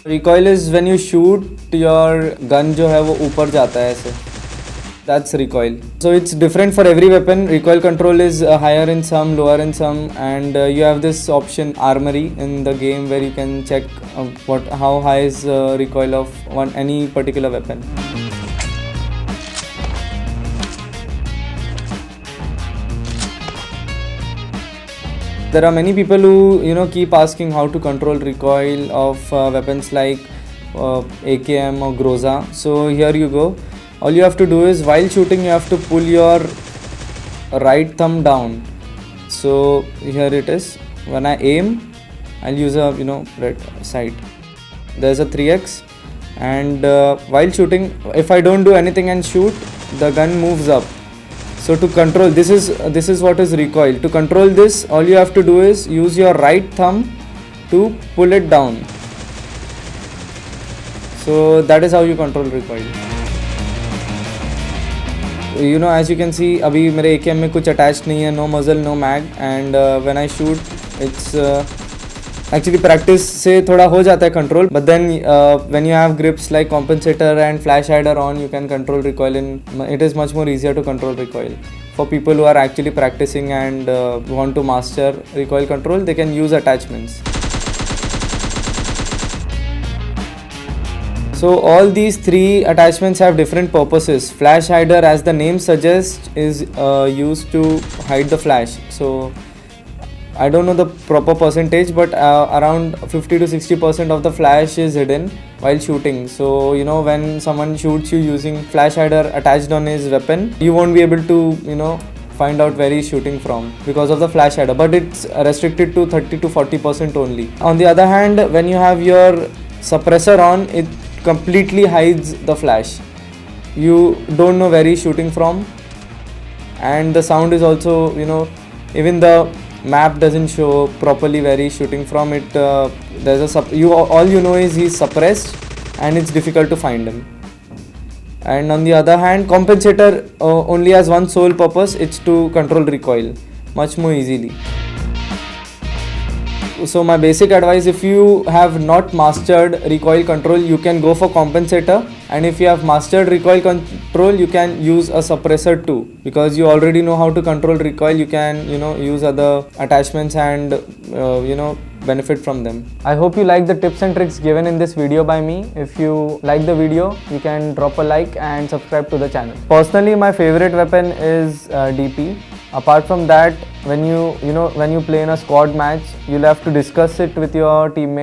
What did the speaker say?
Recoil is when you shoot, your gun जो है वो ऊपर जाता है ऐसे. That's recoil. So it's different for every weapon. Recoil control is higher in some, lower in some, and you have this option armory in the game where you can check how high is recoil of any particular weapon. There are many people who keep asking how to control recoil of weapons like AKM or Groza. So here you go. All you have to do is while shooting you have to pull your right thumb down. So here it is. When I aim, I'll use a red sight. There's a 3x, and while shooting, if I don't do anything and shoot, the gun moves up. So to control this is what is recoil. To control this, all you have to do is use your right thumb to pull it down. So that is how you control recoil. As you can see, अभी मेरे AKM में कुछ attached नहीं है, no muzzle, no mag, and when I shoot, it's actually practice से थोड़ा हो जाता है control, but then when you have grips like compensator and flash hider on, you can control recoil, and it is much more easier to control recoil. For people who are actually practicing and want to master recoil control, they can use attachments. So all these three attachments have different purposes. Flash hider, as the name suggests, is used to hide the flash. So I don't know the proper percentage, but around 50 to 60% of the flash is hidden while shooting. So when someone shoots you using flash hider attached on his weapon, you won't be able to find out where he's shooting from because of the flash hider, but it's restricted to 30 to 40% only. On the other hand, when you have your suppressor on, it completely hides the flash. You don't know where he's shooting from, and the sound is also even the map doesn't show properly where he's shooting from. It there's all you know is he's suppressed and it's difficult to find him. And on the other hand, compensator only has one sole purpose, it's to control recoil much more easily. So my basic advice, if you have not mastered recoil control, you can go for compensator, and if you have mastered recoil control, you can use a suppressor too, because you already know how to control recoil. You can use other attachments and benefit from them. I hope you like the tips and tricks given in this video by me. If you like the video, you can drop a like and subscribe to the channel. Personally, my favorite weapon is DP. Apart from that, when you play in a squad match, you'll have to discuss it with your teammates.